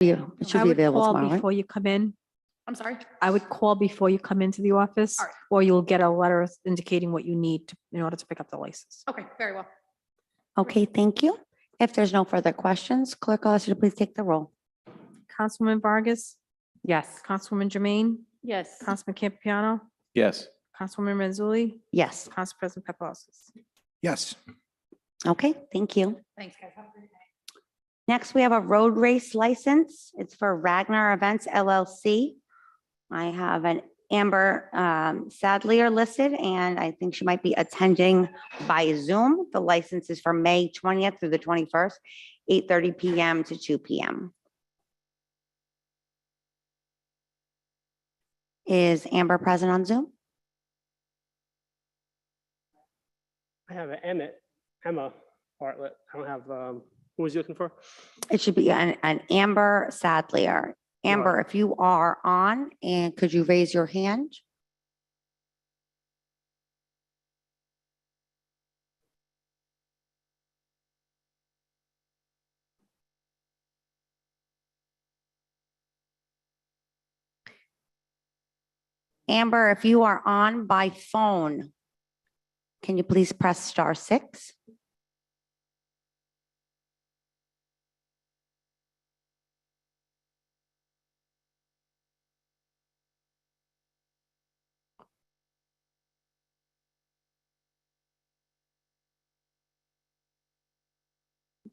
It should I be would available call tomorrow, right? before you come in. I'm sorry. I would call before you come into the office, All right. or you'll get a letter indicating what you need in order to pick up the license. Okay, very well. Okay, thank you. If there's no further questions, clerk, I'll ask you to please take the roll. Councilwoman Vargas, Yes. Councilwoman Jermaine, Yes. Councilman Campiano, Yes. Councilwoman Mazzulli, Yes, Council President Paplaskas. Yes. okay, thank you. Thanks, guys. Have a great night. Next, we have a road race license. It's for Ragnar Events LLC. I have an Amber Sadlier listed, and I think she might be attending by Zoom. The license is from May 20th through the 21st, 8:30 PM to 2 PM. Is Amber present on Zoom? I have Emma Bartlett. I don't have, who was you looking for? It should be an Amber Sadlier. Amber, if you are on, and could you raise your hand? Amber, if you are on by phone, can you please press *6?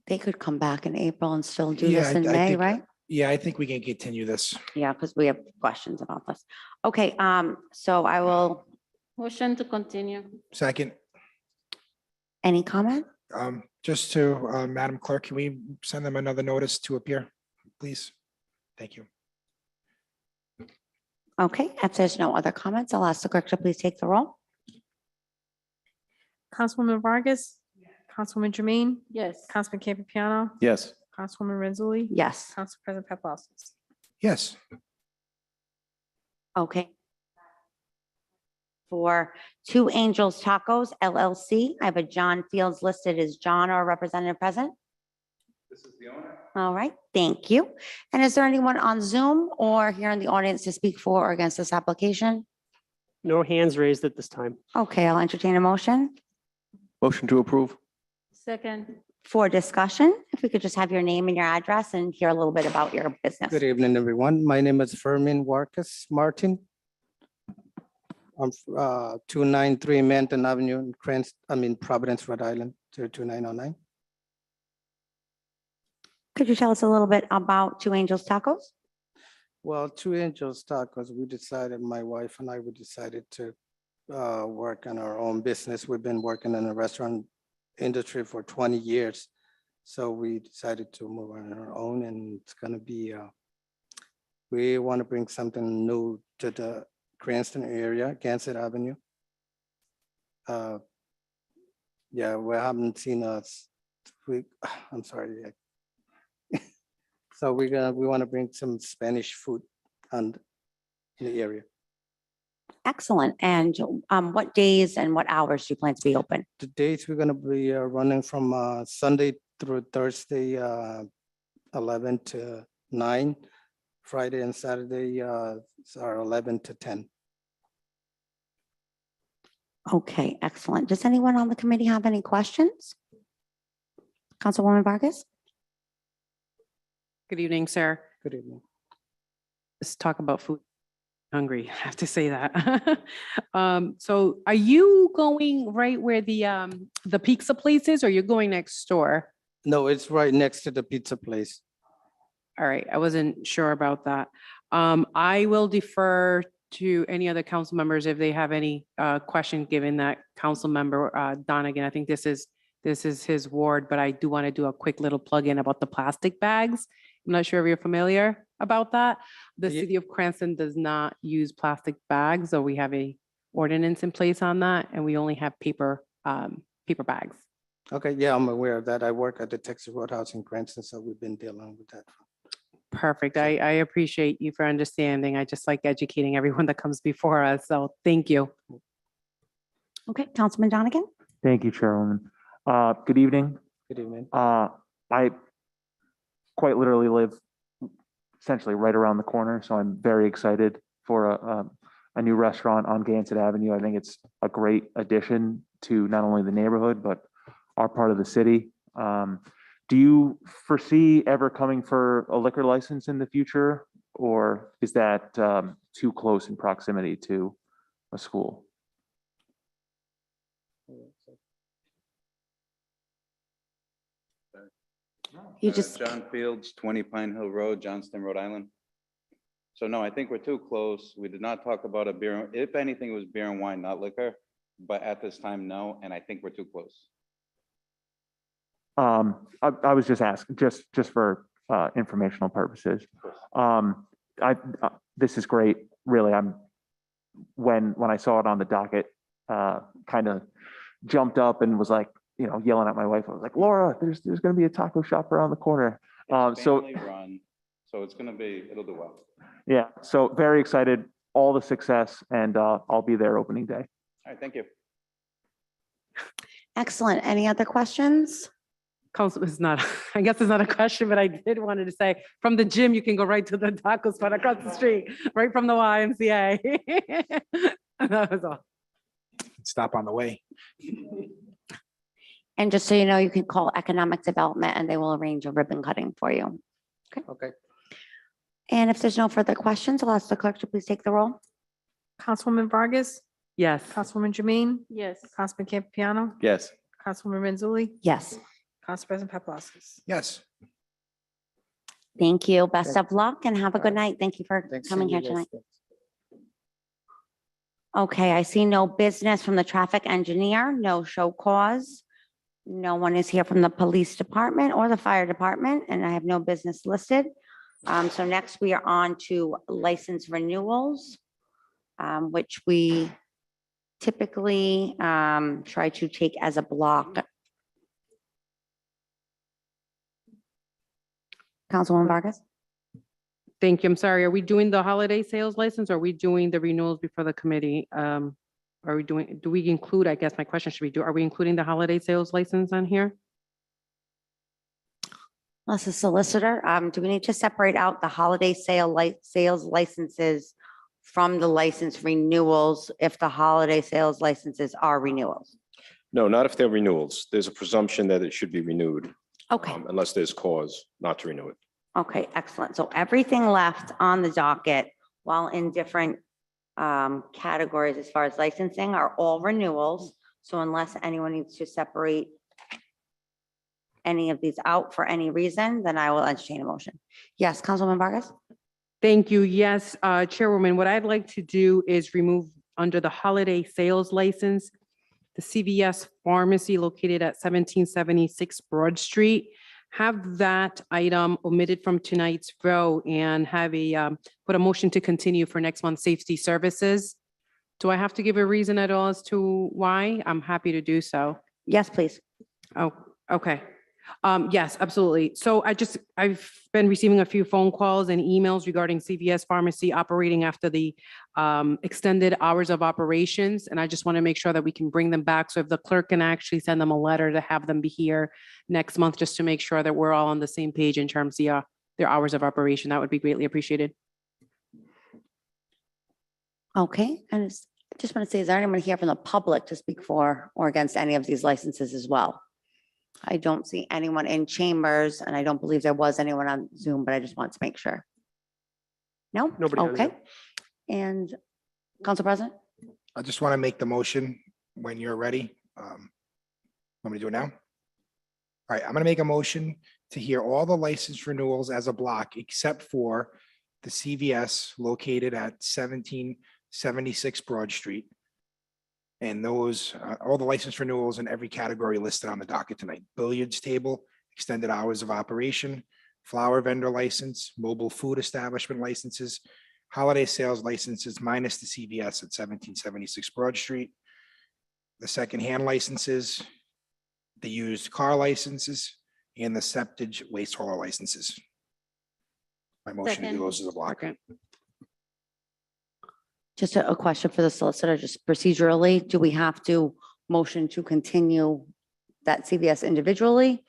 They could come back in April and still do Yeah, this in I May, think- right? Yeah, I think we can continue this. Yeah, because we have questions about this. Okay, so I will, Motion to continue. Second, any comment? just to Madam Clerk, can we send them another notice to appear, please? Thank you. Okay, if there's no other comments, I'll ask the clerk to please take the roll. Councilwoman Vargas, Councilwoman Jermaine, Yes. Councilman Campiano, Yes. Councilwoman Mazzulli, Yes, Council President Paplaskas. Yes. okay. For Two Angels Tacos LLC, I have a John Fields listed as John or representative present. This is the owner. All right, thank you. And is there anyone on Zoom or here in the audience to speak for or against this application? No hands raised at this time. Okay, I'll entertain a motion Motion to approve. Second. for discussion. If we could just have your name and your address and hear a little bit about your business. Good evening, everyone. My name is Fermin Warcus Martin. I'm 293 Manton Avenue in Providence, Rhode Island, 02909. Could you tell us a little bit about Two Angels Tacos? Well, Two Angels Tacos, my wife and I, we decided to work on our own business. We've been working in the restaurant industry for 20 years. So we decided to move on our own, and it's gonna be, we want to bring something new to the Cranston area, Gansett Avenue. Yeah, we haven't seen us. I'm sorry. So we want to bring some Spanish food in the area. Excellent. And what days and what hours do you plan to be open? The dates we're gonna be running from Sunday through Thursday, 11 to 9. Friday and Saturday are 11 to 10. Okay, excellent. Does anyone on the committee have any questions? Councilwoman Vargas? Good evening, sir. Good evening. Let's talk about food. Hungry, I have to say that. So are you going right where the pizza place is, or you're going next door? No, it's right next to the pizza place. All right, I wasn't sure about that. I will defer to any other council members if they have any question, given that council member Donegan, I think this is his ward, but I do want to do a quick little plug-in about the plastic bags. I'm not sure if you're familiar about that. The Ye- city of Cranston does not use plastic bags, so we have a ordinance in place on that, and we only have paper bags. Okay, yeah, I'm aware of that. I work at the Texas Roadhouse in Cranston, so we've been dealing with that. Perfect. I appreciate you for understanding. I just like educating everyone that comes before us, so thank you. Okay, Councilman Donegan? Thank you, Chairwoman. Good evening. Good evening. I quite literally live essentially right around the corner. So I'm very excited for a new restaurant on Gansett Avenue. I think it's a great addition to not only the neighborhood, but our part of the city. Do you foresee ever coming for a liquor license in the future? Or is that too close in proximity to a school? You just, John Fields, 20 Pine Hill Road, Johnston, Rhode Island. So no, I think we're too close. We did not talk about a beer. If anything, it was beer and wine, not liquor. But at this time, no, and I think we're too close. I was just asking, just for informational purposes. This is great, really. When I saw it on the docket, kind of jumped up and was like, yelling at my wife. I was like, Laura, there's going to be a taco shop around the corner. It's So family run, so it's gonna be, it'll do well. yeah, so very excited, all the success, and I'll be there opening day. All right, thank you. excellent. Any other questions? Council is not, I guess it's not a question, but I did wanted to say, from the gym, you can go right to the taco spot across the street, right from the YMCA. That was all. Stop on the way. And just so you know, you can call Economic Development and they will arrange a ribbon cutting for you. Okay. And if there's no further questions, I'll ask the clerk to please take the roll. Councilwoman Vargas, Yes. Councilwoman Jermaine, Yes. Councilman Campiano, Yes. Councilwoman Renzulli, Yes, Council President Paplaskas. Yes. thank you. Best of luck and have a good night. Thank you for Thanks. coming See you here guys. tonight. Okay, I see no business from the traffic engineer, no show cause. No one is here from the police department or the fire department, and I have no business listed. So next we are on to license renewals, which we typically try to take as a block. Councilwoman Vargas? Thank you. I'm sorry. Are we doing the holiday sales license? Or are we doing the renewals before the committee? Are we doing, do we include, I guess my question should be, are we including the holiday sales license on here? As a solicitor, do we need to separate out the holiday sales licenses from the license renewals if the holiday sales licenses are renewals? No, not if they're renewals. There's a presumption that it should be renewed Okay, unless there's cause not to renew it. okay, excellent. So everything left on the docket, while in different categories as far as licensing, are all renewals. So unless anyone needs to separate any of these out for any reason, then I will entertain a motion. Yes, Councilwoman Vargas? Thank you. Yes, Chairwoman, what I'd like to do is remove under the holiday sales license, the CVS pharmacy located at 1776 Broad Street. Have that item omitted from tonight's vote and have put a motion to continue for next month's safety services. Do I have to give a reason at all as to why? I'm happy to do so. Yes, please. Oh, okay. Yes, absolutely. So I've been receiving a few phone calls and emails regarding CVS Pharmacy operating after the extended hours of operations. And I just want to make sure that we can bring them back. So if the clerk can actually send them a letter to have them be here next month, just to make sure that we're all on the same page in terms of their hours of operation, that would be greatly appreciated. Okay, and I just want to say, is there anyone here from the public to speak for or against any of these licenses as well? I don't see anyone in chambers, and I don't believe there was anyone on Zoom, but I just want to make sure. No? Nobody on Okay. Zoom. And Council President? I just want to make the motion when you're ready. Want me to do it now? All right, I'm going to make a motion to hear all the license renewals as a block, except for the CVS located at 1776 Broad Street. And those, all the license renewals in every category listed on the docket tonight: billiards table, extended hours of operation, flower vendor license, mobile food establishment licenses, holiday sales licenses minus the CVS at 1776 Broad Street, the secondhand licenses, the used car licenses, and the septic waste hauler licenses. My motion to do Second. those as a block. Okay. Just a question for the solicitor, just procedurally, do we have to motion to continue that CVS individually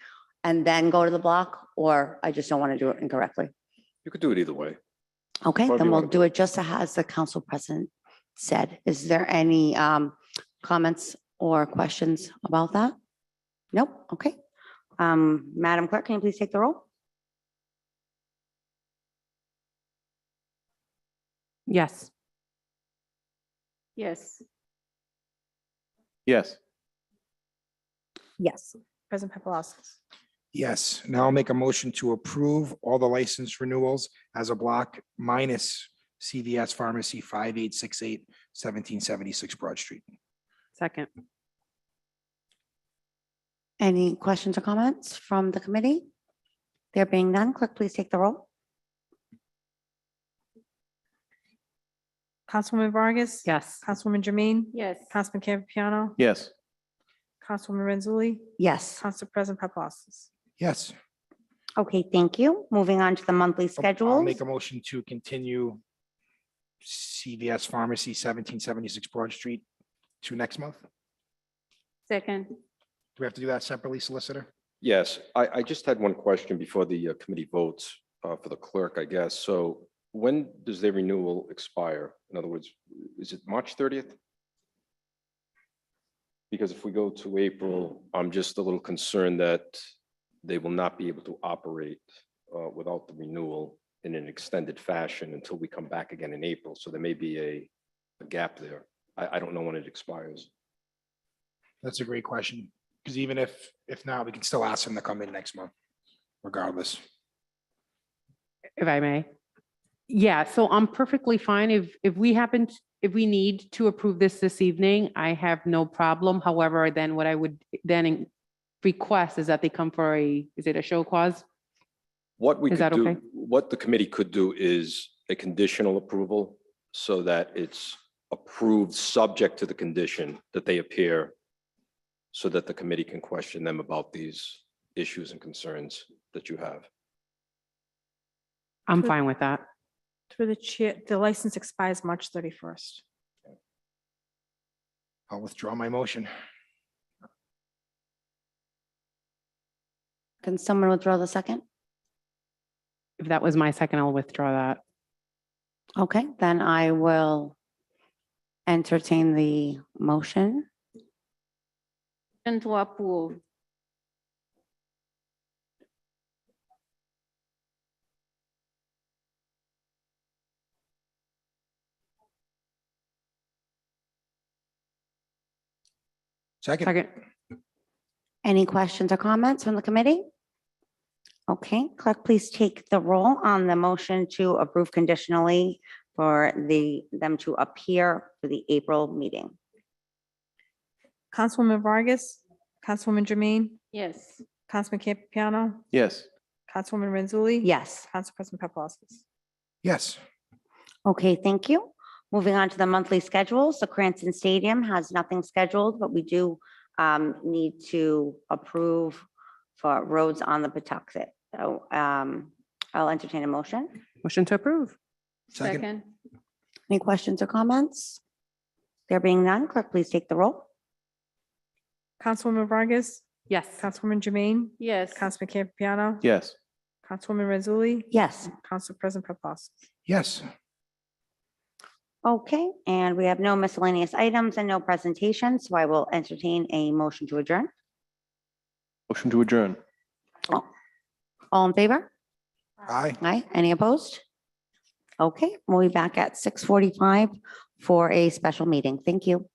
and then go to the block? Or I just don't want to do it incorrectly? You could do it either way. Okay, However then you we'll wanna do do it just as the council president said. Is there any comments or questions about that? Nope, okay. Madam Clerk, can you please take the roll? Yes. Yes. Yes. Yes. President Paplaskas. Yes, now I'll make a motion to approve all the license renewals as a block minus CVS Pharmacy 5868 1776 Broad Street. Second. Any questions or comments from the committee? There being none, clerk, please take the roll. Councilwoman Vargas. Yes. Councilwoman Jermaine. Yes. Councilman Campiano. Yes. Councilwoman Renzulli. Yes. Council President Paplaskas. Yes. Okay, thank you. Moving on to the monthly I'll schedules. make a motion to continue CVS Pharmacy 1776 Broad Street to next month. Do Second. we have to do that separately, Solicitor? Yes, I just had one question before the committee votes for the clerk, I guess. So when does their renewal expire? In other words, is it March 30th? Because if we go to April, I'm just a little concerned that they will not be able to operate without the renewal in an extended fashion until we come back again in April. So there may be a gap there. I don't know when it expires. That's a great question, because even if not, we can still ask them to come in next month regardless. If I may. Yeah, so I'm perfectly fine if we need to approve this evening, I have no problem. However, then what I would then request is that they come for is it a show cause? What we Is could that okay? do, what the committee could do is a conditional approval so that it's approved subject to the condition that they appear so that the committee can question them about these issues and concerns that you have. I'm fine with that. Through the chair, the license expires March 31st. I'll withdraw my motion. Can someone withdraw the second? If that was my second, I'll withdraw that. Okay, then I will entertain the motion. And to approve. Second. Second. Any questions or comments from the committee? Okay, clerk, please take the roll on the motion to approve conditionally for them to appear for the April meeting. Councilwoman Vargas. Councilwoman Jermaine. Yes. Councilman Campiano. Yes. Councilwoman Renzulli. Yes. Council President Paplaskas. Yes. Okay, thank you. Moving on to the monthly schedules. The Cranston Stadium has nothing scheduled, but we do need to approve for roads on the Patuxent. So I'll entertain a motion. Motion to approve. Second. Any questions or comments? There being none, clerk, please take the roll. Councilwoman Vargas. Yes. Councilwoman Jermaine. Yes. Councilman Campiano. Yes. Councilwoman Renzulli. Yes. Council President Paplaskas. Yes. Okay, and we have no miscellaneous items and no presentations, so I will entertain a motion to adjourn. Motion to adjourn. All in favor? Aye. Aye. Any opposed? Okay, we'll be back at 6:45 for a special meeting. Thank you.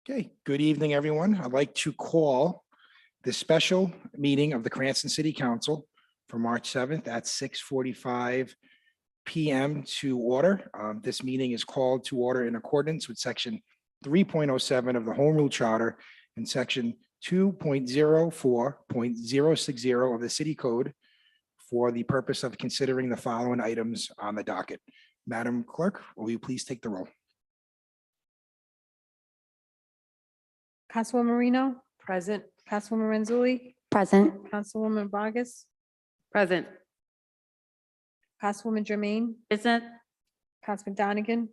Okay, good evening, everyone. I'd like to call the special meeting of the Cranston City Council for March 7th at 6:45 PM to order. This meeting is called to order in accordance with section 3.07 of the Home Rule Charter and section 2.04.060 of the City Code for the purpose of considering the following items on the docket. Madam Clerk, will you please take the roll? Councilwoman Marino? Present. Councilwoman Renzulli? Present. Councilwoman Vargas? Present. Councilwoman Jermaine? Present. Councilman Donegan?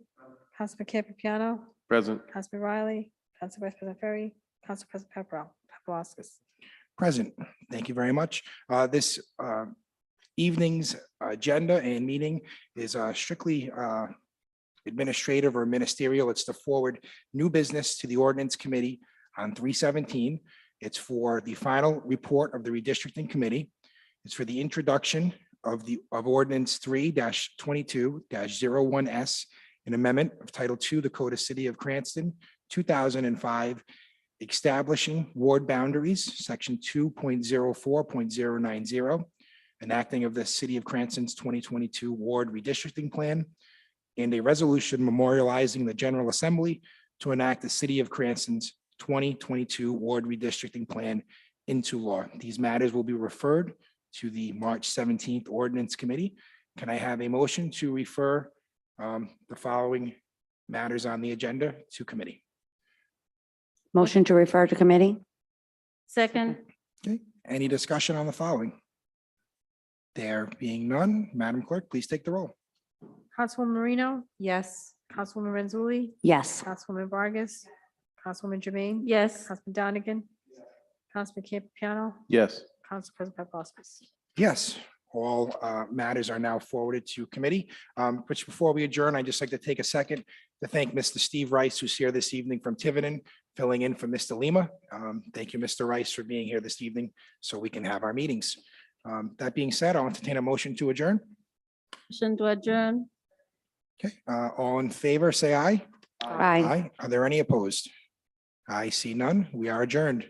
Councilman Campiano? Present. Councilman Riley? Council Vice President Ferry? Council President Paplaskas? Present. Thank you very much. This evening's agenda and meeting is strictly administrative or ministerial. It's to forward new business to the ordinance committee on 317. It's for the final report of the redistricting committee. It's for the introduction of ordinance 3-22-01S, an amendment of Title II, the Code of City of Cranston, 2005, establishing ward boundaries, section 2.04.090, enacting of the City of Cranston's 2022 ward redistricting plan, and a resolution memorializing the General Assembly to enact the City of Cranston's 2022 ward redistricting plan into law. These matters will be referred to the March 17th Ordinance Committee. Can I have a motion to refer the following matters on the agenda to committee? Motion to refer to committee? Second. Okay, any discussion on the following? There being none, Madam Clerk, please take the roll. Councilwoman Marino? Yes. Councilwoman Renzulli? Yes. Councilwoman Vargas? Councilwoman Jermaine? Yes. Councilman Donegan? Councilman Campiano? Yes. Council President Paplaskas? Yes, all matters are now forwarded to committee. Which before we adjourn, I'd just like to take a second to thank Mr. Steve Rice, who's here this evening from Tiverton, filling in for Mr. Lima. Thank you, Mr. Rice, for being here this evening so we can have our meetings. That being said, I'll entertain a motion to adjourn. Motion to adjourn. Okay, all in favor, say aye. Aye. Are there any opposed? I see none. We are adjourned.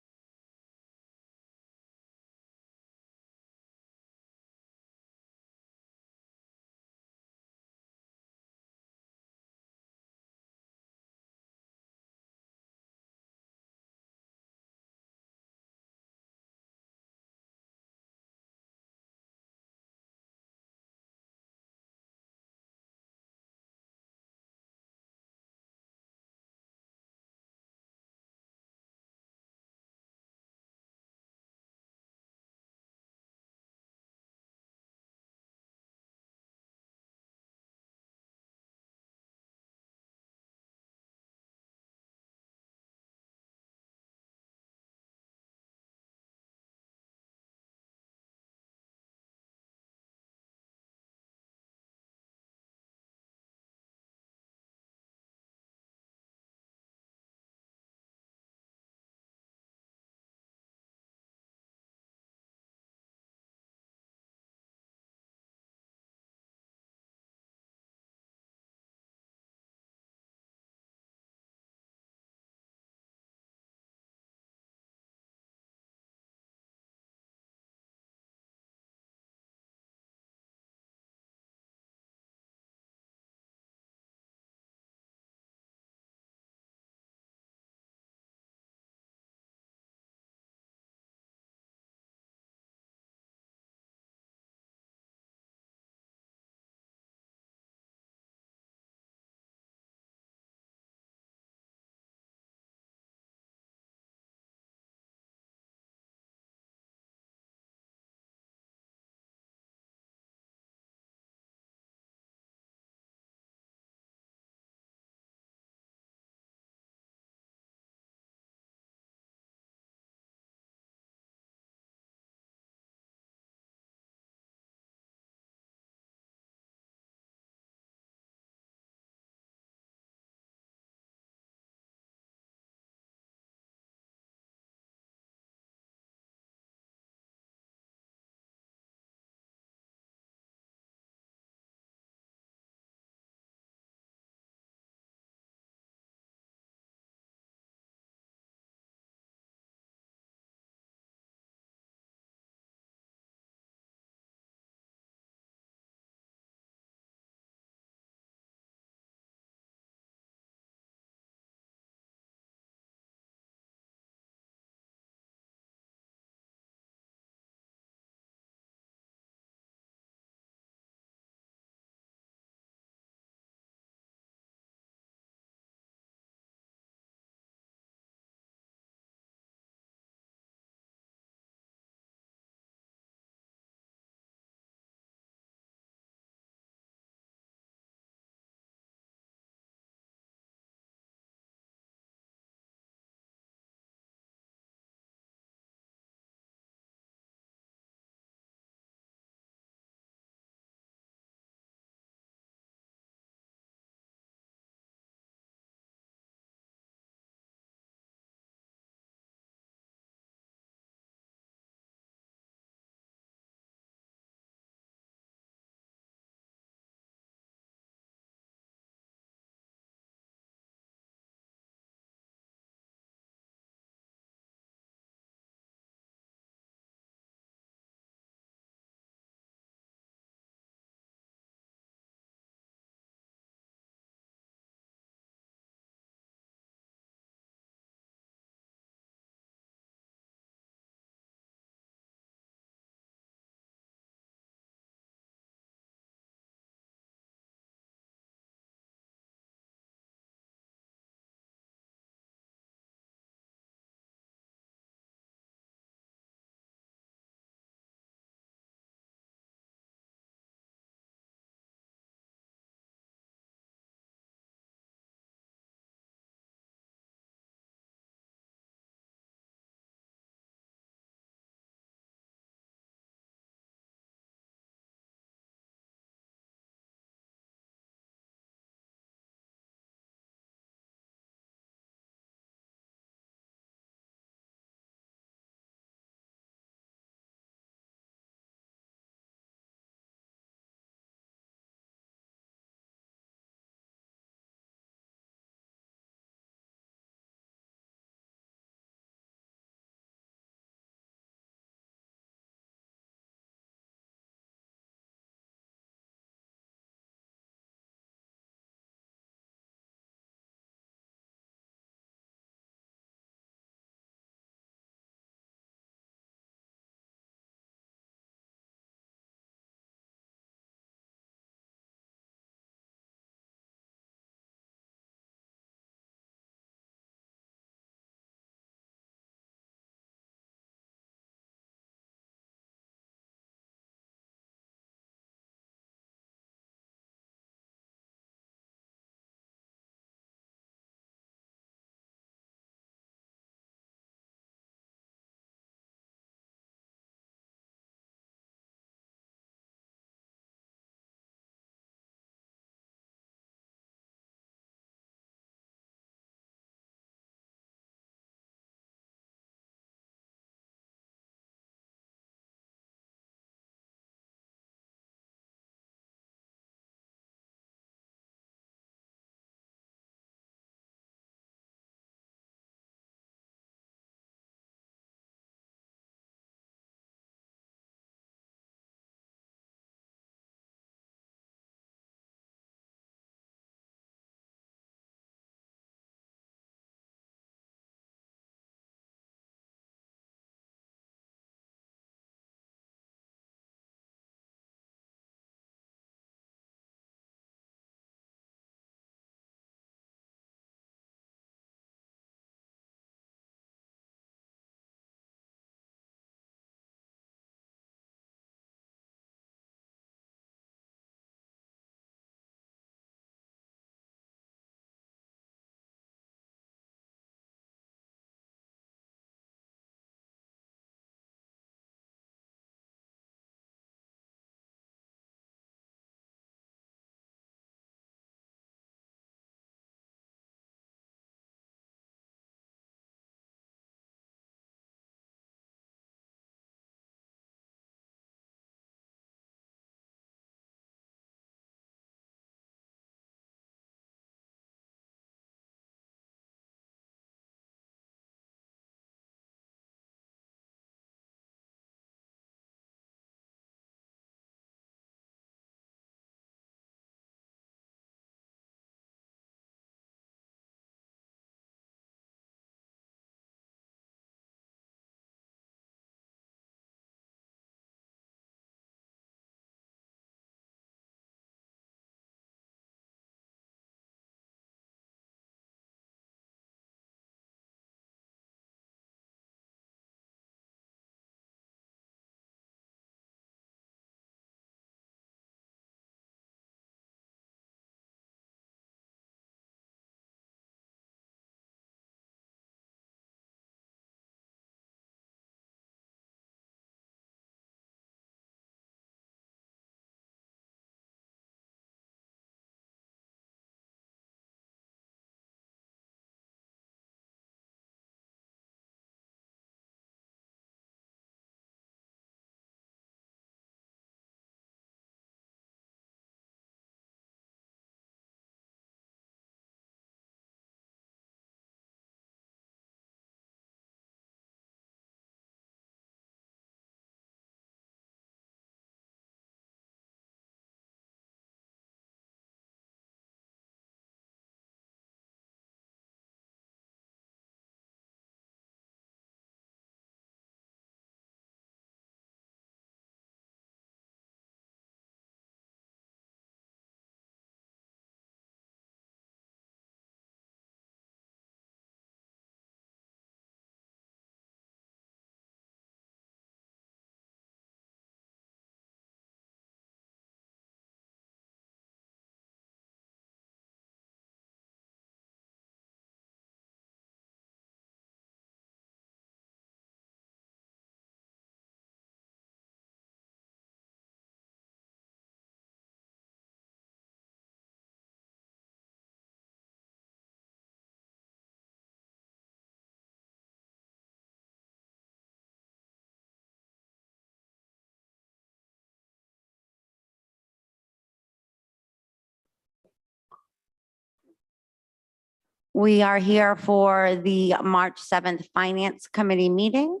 We are here for the March 7th Finance Committee meeting.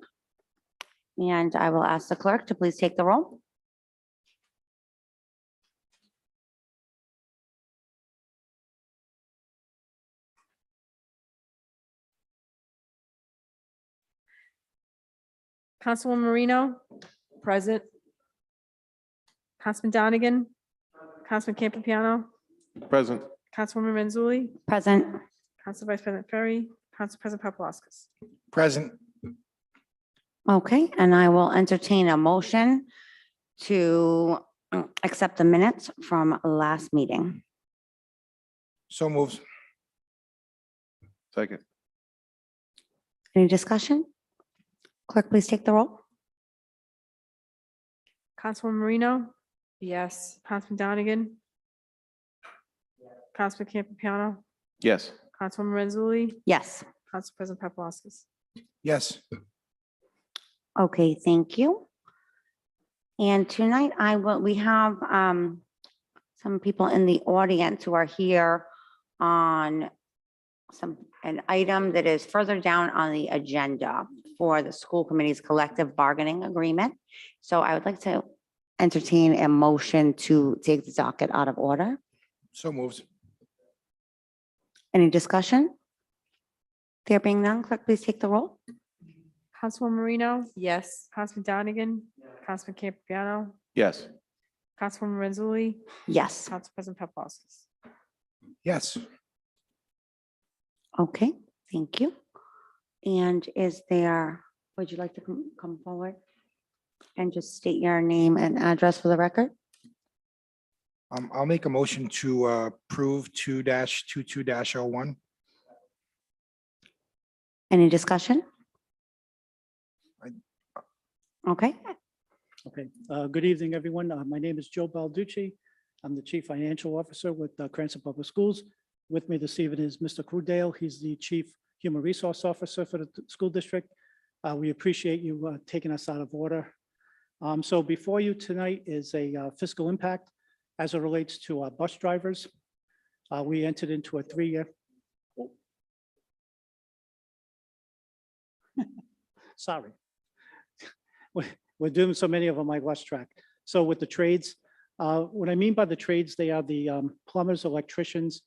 And I will ask the clerk to please take the roll. Councilwoman Marino, present. Councilman Donegan, Councilman Campiano, Present. Councilwoman Renzulli, Present. Council Vice President Ferry, Council President Paplaskas. Present. Okay, and I will entertain a motion to accept the minutes from last meeting. So moves. Second. Any discussion? Clerk, please take the roll. Councilwoman Marino? Yes. Councilman Donegan? Councilman Campiano? Yes. Councilwoman Renzulli, Yes. Council President Paplaskas. Yes. Okay, thank you. And tonight we have some people in the audience who are here on an item that is further down on the agenda for the school committee's collective bargaining agreement. So I would like to entertain a motion to take the docket out of order. So moves. Any discussion? There being none, clerk, please take the roll. Councilwoman Marino? Yes. Councilman Donegan? Councilman Campiano? Yes. Councilwoman Renzulli, Yes. Council President Paplaskas. Yes. Okay, thank you. And would you like to come forward and just state your name and address for the record? I'll make a motion to approve 2-22-01. Any discussion? Okay, Okay, good evening, everyone. My name is Joe Balducci. I'm the Chief Financial Officer with Cranston Public Schools. With me this evening is Mr. Crudale. He's the Chief Human Resource Officer for the school district. We appreciate you taking us out of order. So before you tonight is a fiscal impact as it relates to our bus drivers. We entered into a 3-year. Sorry. We're doing so many of them, I lost track. So with the trades, what I mean by the trades, they are the plumbers, electricians,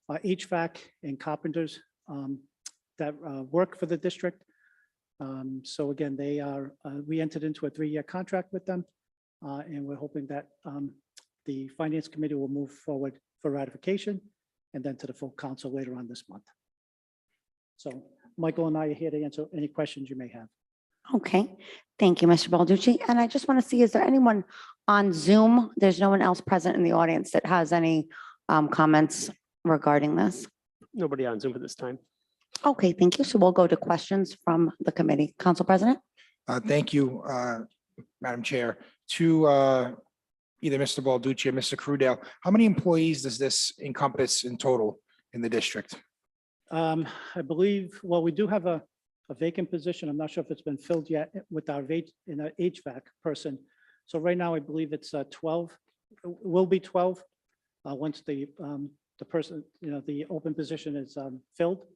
HVAC and carpenters that work for the district. So again, we entered into a 3-year contract with them. And we're hoping that the finance committee will move forward for ratification and then to the full council later on this month. So Michael and I are here to answer any questions you may have. okay. Thank you, Mr. Balducci. And I just want to see, is there anyone on Zoom? There's no one else present in the audience that has any comments regarding this? Nobody on Zoom at this time. Okay, thank you. So we'll go to questions from the committee. Council President? Thank you, Madam Chair. To either Mr. Balducci or Mr. Crudale, how many employees does this encompass in total in the district? I believe, well, we do have a vacant position. I'm not sure if it's been filled yet with our HVAC person. So right now, I believe it's 12, will be 12 once the person, the open position is filled.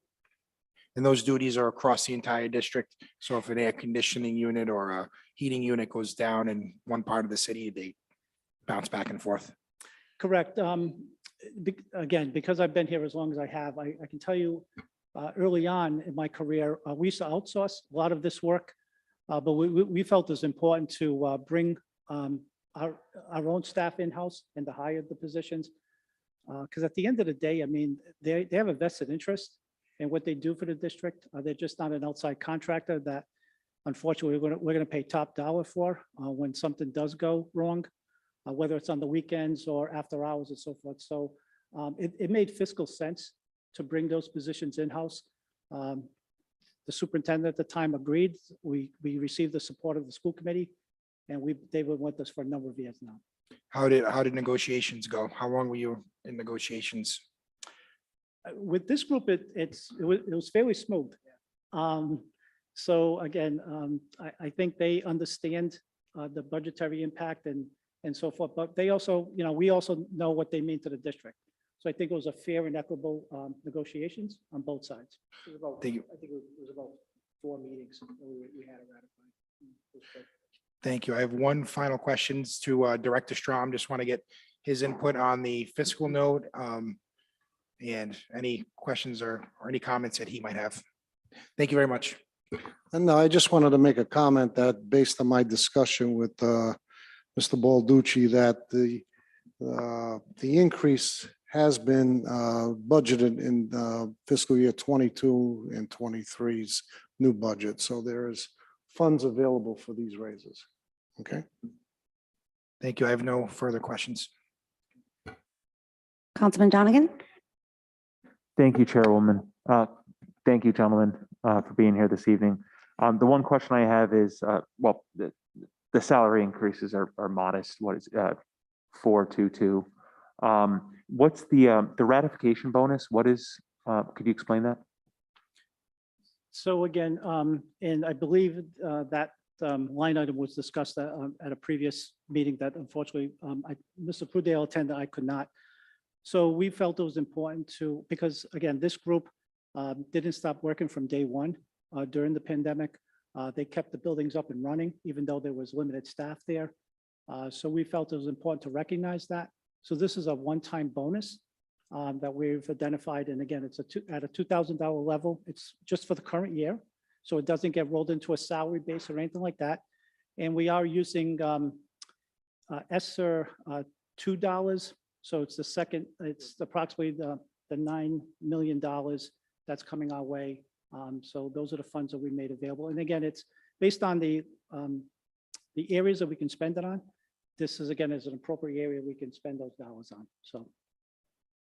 And those duties are across the entire district. So if an air conditioning unit or a heating unit goes down in one part of the city, they bounce back and forth. Correct. Again, because I've been here as long as I have, I can tell you early on in my career, we used to outsource a lot of this work, but we felt it was important to bring our own staff in-house and to hire the positions. Because at the end of the day, I mean, they have a vested interest in what they do for the district. They're just not an outside contractor that unfortunately we're going to pay top dollar for when something does go wrong, whether it's on the weekends or after hours and so forth. So it made fiscal sense to bring those positions in-house. The superintendent at the time agreed. We received the support of the school committee, and they've been with us for a number of years now. How did negotiations go? How long were you in negotiations? With this group, it was fairly smooth. So again, I think they understand the budgetary impact and so forth, but they also, we also know what they mean to the district. So I think it was a fair and equitable negotiations on both sides. Thank you. I think it was about 4 meetings that we had to ratify. Thank you. I have one final questions to Director Strom. Just want to get his input on the fiscal note and any questions or any comments that he might have. Thank you very much. And I just wanted to make a comment that based on my discussion with Mr. Balducci, that the increase has been budgeted in fiscal year 22 and 23's new budget. So there is funds available for these raises. Okay. Thank you. I have no further questions. Councilman Donegan? Thank you, Chairwoman. Thank you, gentlemen, for being here this evening. The one question I have is, well, the salary increases are modest. What is 422? What's the ratification bonus? What is, could you explain that? So again, and I believe that line item was discussed at a previous meeting that unfortunately, Mr. Prudale attended, I could not. So we felt it was important to, because again, this group didn't stop working from day one during the pandemic. They kept the buildings up and running, even though there was limited staff there. So we felt it was important to recognize that. So this is a one-time bonus that we've identified. And again, it's at a $2,000 level. It's just for the current year. So it doesn't get rolled into a salary base or anything like that. And we are using ESSER $2. So it's the second, it's approximately the $9 million that's coming our way. So those are the funds that we made available. And again, it's based on the areas that we can spend it on. This is, again, is an appropriate area we can spend those dollars on. So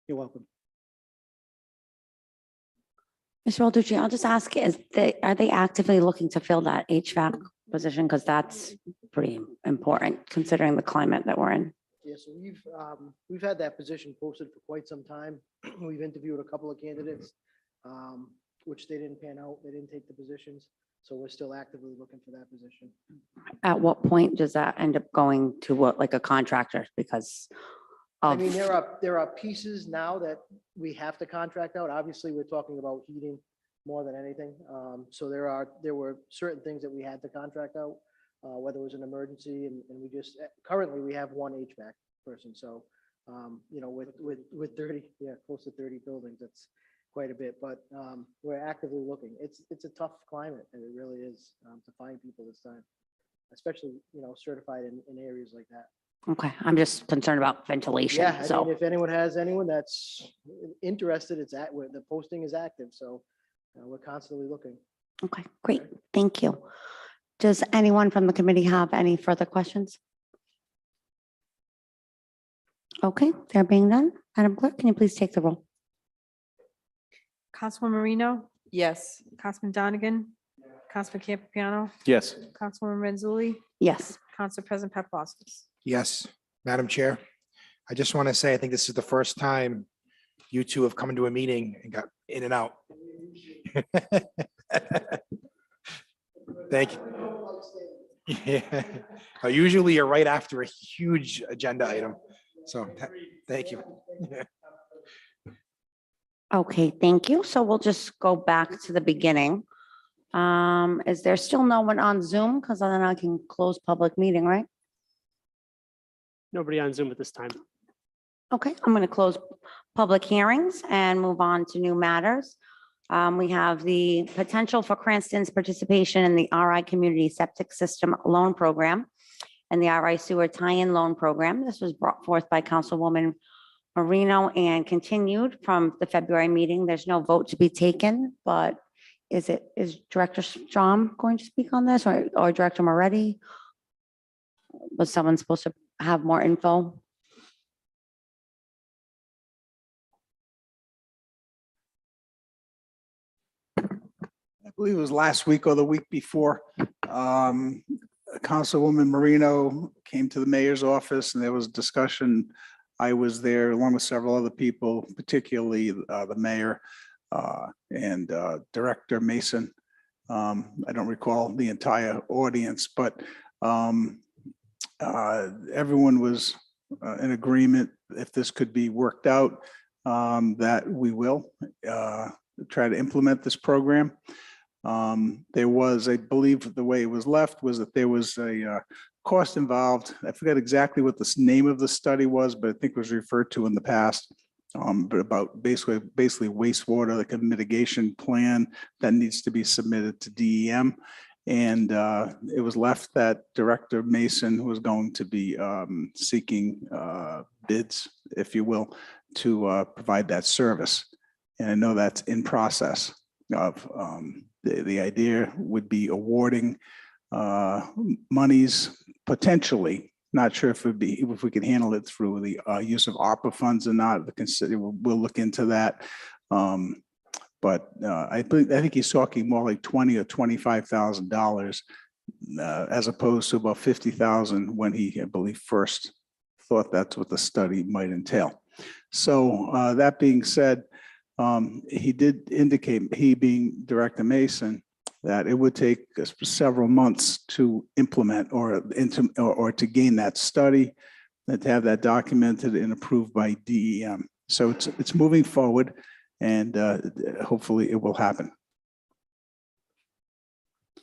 you're welcome. Mr. Balducci, I'll just ask, are they actively looking to fill that HVAC position? Because that's pretty important considering the climate that we're in. Yeah, so we've had that position posted for quite some time. We've interviewed a couple of candidates, which they didn't pan out. They didn't take the positions. So we're still actively looking for that position. At what point does that end up going to what, like a contractor? Because I of, mean, there are pieces now that we have to contract out. Obviously, we're talking about heating more than anything. So there were certain things that we had to contract out, whether it was an emergency, and we just currently we have one HVAC person. So you know, with 30, yeah, close to 30 buildings, that's quite a bit. But we're actively looking. It's a tough climate, and it really is to find people this time, especially certified in areas like that. okay, I'm just concerned about ventilation. Yeah, I So, mean, if anyone has anyone that's interested, the posting is active, so we're constantly looking. okay, great. Thank you. Does anyone from the committee have any further questions? Okay, there being none. Madam Clerk, can you please take the roll? Councilwoman Marino, Yes. Councilman Donegan, Councilman Campiano, Yes. Councilwoman Renzulli, Yes. Council President Paplaskas. Yes, Madam Chair. I just want to say, I think this is the first time you two have come into a meeting and got in and out. Thank you. Yeah. Usually you're right after a huge agenda item. So thank you. Okay, thank you. So we'll just go back to the beginning. Is there still no one on Zoom? Because then I can close public meeting, right? Nobody on Zoom at this time. Okay, I'm going to close public hearings and move on to new matters. We have the potential for Cranston's participation in the RI Community Septic System Loan Program and the RI Sewer Tie-in Loan Program. This was brought forth by Councilwoman Marino and continued from the February meeting. There's no vote to be taken, but is Director Strom going to speak on this or Director Moretti? Was someone supposed to have more info? I believe it was last week or the week before, Councilwoman Marino came to the mayor's office and there was discussion. I was there along with several other people, particularly the mayor and Director Mason. I don't recall the entire audience, but everyone was in agreement if this could be worked out. that we will try to implement this program. There was, I believe the way it was left was that there was a cost involved. I forgot exactly what the name of the study was, but I think it was referred to in the past. But about basically wastewater, like a mitigation plan that needs to be submitted to DEM. And it was left that Director Mason was going to be seeking bids, if you will, to provide that service. And I know that's in process of, the idea would be awarding monies potentially. Not sure if we could handle it through the use of ARPA funds or not. We'll look into that. But I think he's talking more like $20,000 or $25,000 as opposed to about $50,000 when he, I believe, first thought that's what the study might entail. So that being said, he did indicate, he being Director Mason, that it would take several months to implement or to gain that study and to have that documented and approved by DEM. So it's moving forward, and hopefully it will happen.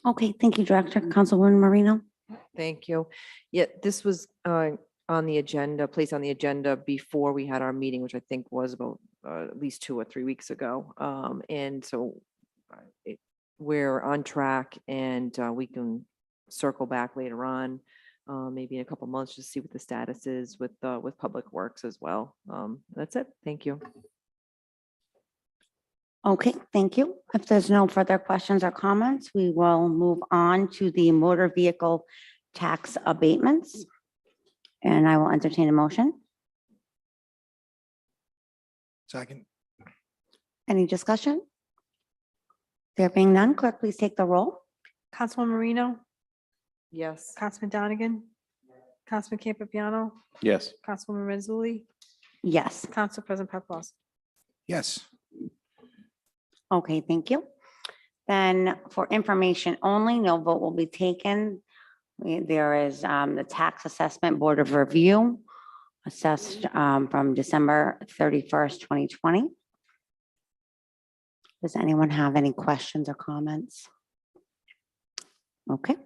Okay, thank you, Director. Councilwoman Marino. Thank you. Yeah, this was on the agenda, placed on the agenda before we had our meeting, which I think was about at least 2 or 3 weeks ago. And so we're on track, and we can circle back later on, maybe in a couple months, to see what the status is with Public Works as well. That's it. Thank you. Okay, thank you. If there's no further questions or comments, we will move on to the motor vehicle tax abatements. And I will entertain a motion. Second. Any discussion? There being none, clerk, please take the roll. Councilwoman Marino, Yes. Councilman Donegan, Councilman Campiano, Yes. Councilwoman Mazzulli, Yes. Council President Paplaskas. Yes. Okay, thank you. Then for information only, no vote will be taken. There is the Tax Assessment Board of Review assessed from December 31st, 2020. Does anyone have any questions or comments? Okay,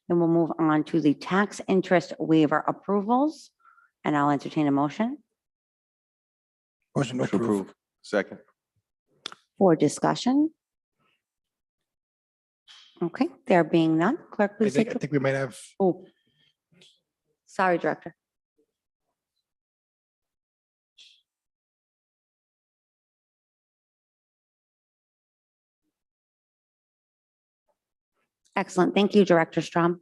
then we'll move on to the tax interest waiver approvals, and I'll entertain a motion Motion to approve. Second. for discussion. Okay, there being none, clerk, I please take. think we might have, Oh, sorry, Director. Excellent. Thank you, Director Strom.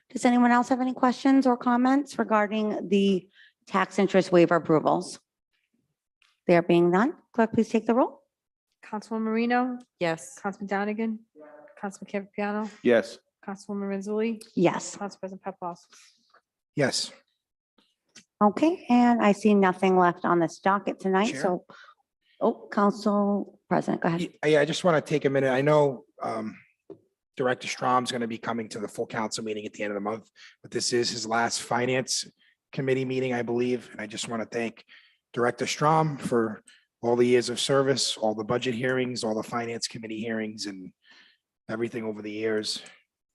Does anyone else have any questions or comments regarding the tax interest waiver approvals? There being none, clerk, please take the roll. Councilwoman Marino, Yes. Councilman Donegan, Councilman Campiano, Yes. Councilwoman Mazzulli, Yes. Council President Paplaskas. yes. Okay, and I see nothing left on this docket tonight, Chair? so, oh, Council President, go ahead. Yeah, I just want to take a minute. I know Director Strom's going to be coming to the full council meeting at the end of the month, but this is his last finance committee meeting, I believe. And I just want to thank Director Strom for all the years of service, all the budget hearings, all the finance committee hearings, and everything over the years.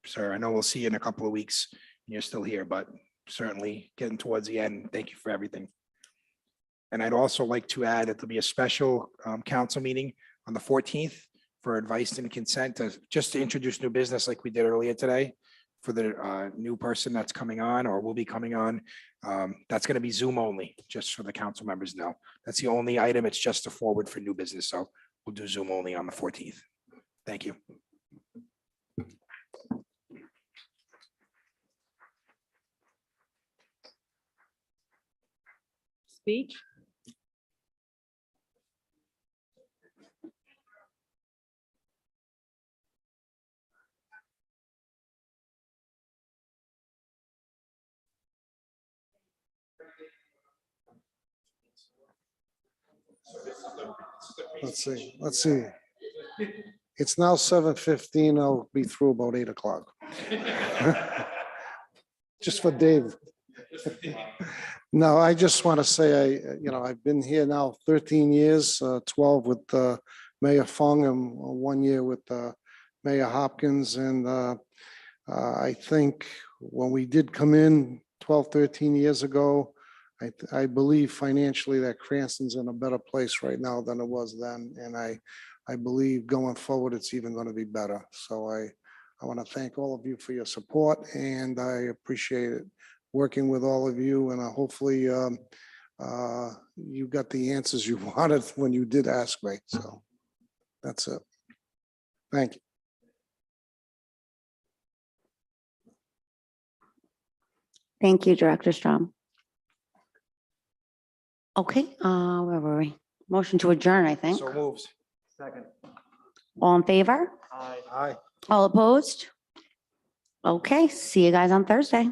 Sir, I know we'll see you in a couple of weeks. You're still here, but certainly getting towards the end. Thank you for everything. And I'd also like to add that there'll be a special council meeting on the 14th for advice and consent, just to introduce new business like we did earlier today for the new person that's coming on or will be coming on. That's going to be Zoom only, just so the council members know. That's the only item. It's just a forward for new business. So we'll do Zoom only on the 14th. Thank you. Speech? Let's see. It's now 7:15. I'll be through about 8 o'clock. Just for Dave. No, I just want to say, I've been here now 13 years, 12 with Mayor Fung and 1 year with Mayor Hopkins. And I think when we did come in 12, 13 years ago, I believe financially that Cranston's in a better place right now than it was then. And I believe going forward, it's even going to be better. So I want to thank all of you for your support, and I appreciate it working with all of you. And hopefully you got the answers you wanted when you did ask me. So that's it. Thank you. Thank you, Director Strom. Okay, where were we? Motion to adjourn, I think. So moves. Second. All in favor? Aye. All opposed? Okay, see you guys on Thursday.